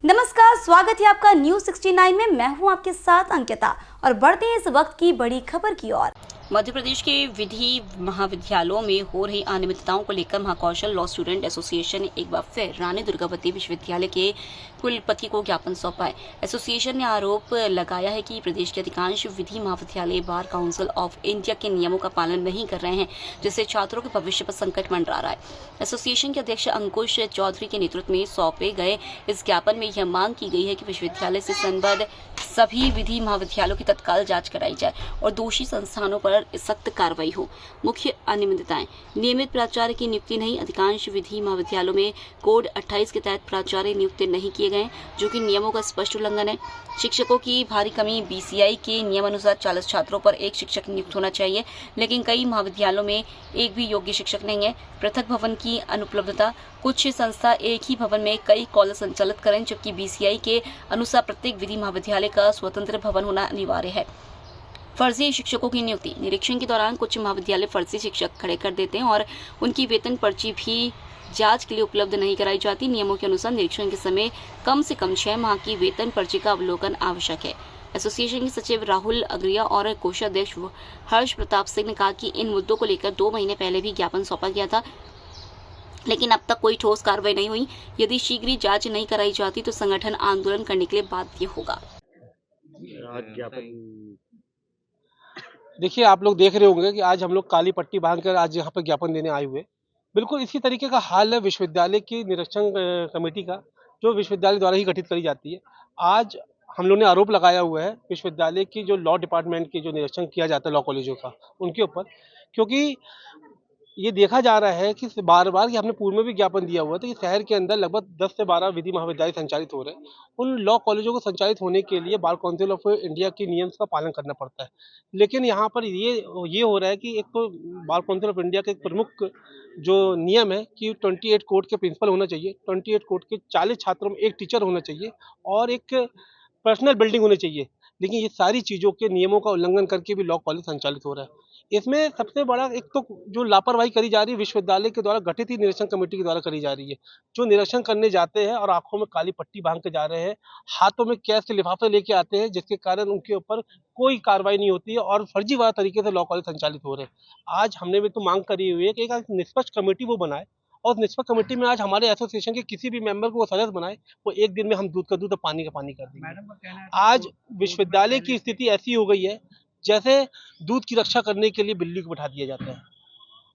नमस्कार, स्वागत है आपका न्यूज 69 में। मैं हूं आपके साथ अंकिता और बढ़ते हैं इस वक्त की बड़ी खबर की ओर। मध्य प्रदेश के विधि महाविद्यालयों में हो रही अनियमितताओं को लेकर महाकौशल लॉ स्टूडेंट एसोसिएशन ने एक बार फिर रानी दुर्गावती विश्वविद्यालय के कुलपति को ज्ञापन सौंपा है। एसोसिएशन ने आरोप लगाया है कि प्रदेश के अधिकांश विधि महाविद्यालय बार काउंसिल ऑफ इंडिया के नियमों का पालन नहीं कर रहे हैं, जिससे छात्रों के भविष्य पर संकट मंडरा रहा है। एसोसिएशन के अध्यक्ष अंकुश चौधरी के नेतृत्व में सौंपे गए इस ज्ञापन में यह मांग की गई है कि विश्वविद्यालय से संबद्ध सभी विधि महाविद्यालयों की तत्काल जांच कराई जाए और दोषी संस्थानों पर सख्त कार्रवाई हो। मुख्य अनियमितताएं: नियमित प्राचार्य की नियुक्ति नहीं। अधिकांश विधि महाविद्यालयों में कोड 28 के तहत प्राचार्य नियुक्त नहीं किए गए, जो कि नियमों का स्पष्ट उल्लंघन है। शिक्षकों की भारी कमी। बीसीआई के नियमानुसार 40 छात्रों पर एक शिक्षक नियुक्त होना चाहिए, लेकिन कई महाविद्यालयों में एक भी योग्य शिक्षक नहीं है। पृथक भवन की अनुपलब्धता। कुछ संस्था एक ही भवन में कई कॉलेज संचालित करें, जबकि बीसीआई के अनुसार प्रत्येक विधि महाविद्यालय का स्वतंत्र भवन होना अनिवार्य है। फर्जी शिक्षकों की नियुक्ति। निरीक्षण के दौरान कुछ महाविद्यालय फर्जी शिक्षक खड़े कर देते हैं और उनकी वेतन पर्ची भी जांच के लिए उपलब्ध नहीं कराई जाती। नियमों के अनुसार निरीक्षण के समय कम से कम 6 माह की वेतन पर्ची का अवलोकन आवश्यक है। एसोसिएशन के सचिव राहुल अग्रिया और कोषाध्यक्ष हर्ष प्रताप सिंह ने कहा कि इन मुद्दों को लेकर 2 महीने पहले भी ज्ञापन सौंपा गया था, लेकिन अब तक कोई ठोस कार्रवाई नहीं हुई। यदि शीघ्र ही जांच नहीं कराई जाती तो संगठन आंदोलन करने के लिए बाध्य होगा। देखिए, आप लोग देख रहे होंगे कि आज हम लोग काली पट्टी बांधकर आज यहाँ पर ज्ञापन देने आए हुए। बिल्कुल इसी तरीके का हाल है विश्वविद्यालय की निरीक्षण कमेटी का, जो विश्वविद्यालय द्वारा ही गठित करी जाती है। आज हम लोग ने आरोप लगाया हुआ है विश्वविद्यालय की जो लॉ डिपार्टमेंट की जो निरीक्षण किया जाता है लॉ कॉलेजों का, उनके ऊपर, क्योंकि ये देखा जा रहा है कि बार बार कि हमने पूर्व में भी ज्ञापन दिया हुआ था कि शहर के अंदर लगभग 10 से 12 विधि महाविद्यालय संचालित हो रहे हैं। उन लॉ कॉलेजों को संचालित होने के लिए बार काउंसिल ऑफ इंडिया की नियम्स का पालन करना पड़ता है, लेकिन यहाँ पर ये हो रहा है कि एक तो बार काउंसिल ऑफ इंडिया का एक प्रमुख जो नियम है कि 28 कोड के प्रिंसिपल होना चाहिए, 28 कोड के 40 छात्रों में एक टीचर होना चाहिए और एक पर्सनल बिल्डिंग होनी चाहिए, लेकिन ये सारी चीज़ों के नियमों का उल्लंघन करके भी लॉ कॉलेज संचालित हो रहा है। इसमें सबसे बड़ा एक तो जो लापरवाही करी जा रही है विश्वविद्यालय के द्वारा गठित ही निरीक्षण कमेटी के द्वारा करी जा रही है, जो निरीक्षण करने जाते हैं और आंखों में काली पट्टी बांध के जा रहे हैं, हाथों में कैश के लिफाफे लेके आते हैं, जिसके कारण उनके ऊपर कोई कार्रवाई नहीं होती है और फर्जीवाड़ा तरीके से लॉ कॉलेज संचालित हो रहे हैं। आज हमने भी तो मांग करी हुई है कि एक निष्पक्ष कमेटी वो बनाए और निष्पक्ष कमेटी में आज हमारे एसोसिएशन के किसी भी मेंबर को वो सदस्य बनाए, वो एक दिन में हम दूध का दूध और पानी का पानी कर देंगे। आज विश्वविद्यालय की स्थिति ऐसी हो गई है जैसे दूध की रक्षा करने के लिए बिल्ली को बैठा दिया जाता है।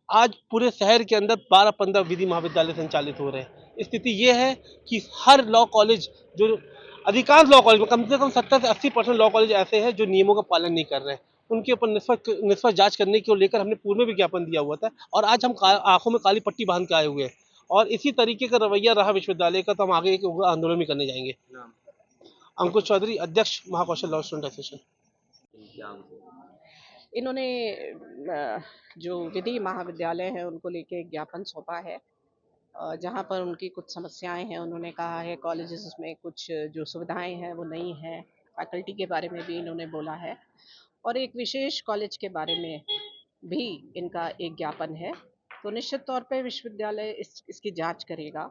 आज पूरे शहर के अंदर 12-15 विधि महाविद्यालय संचालित हो रहे हैं। स्थिति ये है कि हर लॉ कॉलेज, जो अधिकांश लॉ कॉलेज में कम से कम 70 से 80% लॉ कॉलेज ऐसे हैं जो नियमों का पालन नहीं कर रहे हैं। उनके ऊपर निष्पक्ष जांच करने को लेकर हमने पूर्व में भी ज्ञापन दिया हुआ था और आज हम आंखों में काली पट्टी बांध के आए हुए हैं और इसी तरीके का रवैया रहा विश्वविद्यालय का तो हम आगे एक आंदोलन भी करने जाएंगे। अंकुश चौधरी, अध्यक्ष महाकौशल लॉ स्टूडेंट एसोसिएशन। इन्होंने जो विधि महाविद्यालय है उनको लेके ज्ञापन सौंपा है, जहां पर उनकी कुछ समस्याएं हैं। उन्होंने कहा है कॉलेजेस में कुछ जो सुविधाएं हैं वो नहीं हैं, फैकल्टी के बारे में भी इन्होंने बोला है और एक विशेष कॉलेज के बारे में भी इनका एक ज्ञापन है। तो निश्चित तौर पे विश्वविद्यालय इसकी जांच करेगा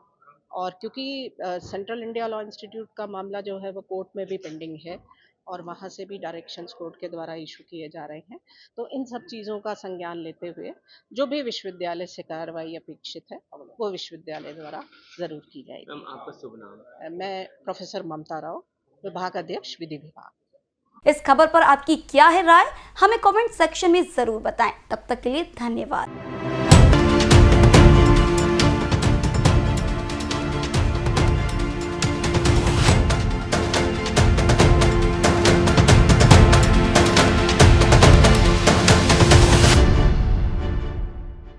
और क्योंकि सेंट्रल इंडिया लॉ इंस्टीट्यूट का मामला जो है वो कोर्ट में भी पेंडिंग है और वहाँ से भी डायरेक्शंस कोर्ट के द्वारा इशू किए जा रहे हैं, तो इन सब चीज़ों का संज्ञान लेते हुए जो भी विश्वविद्यालय से कार्रवाई अपेक्षित है वो विश्वविद्यालय द्वारा ज़रूर की जाएगी। मैम, आपका शुभ नाम? मैं प्रोफेसर ममता राव, विभाग अध्यक्ष विधि विभाग। इस खबर पर आपकी क्या है राय, हमें कमेंट सेक्शन में जरूर बताएं। तब तक के लिए धन्यवाद।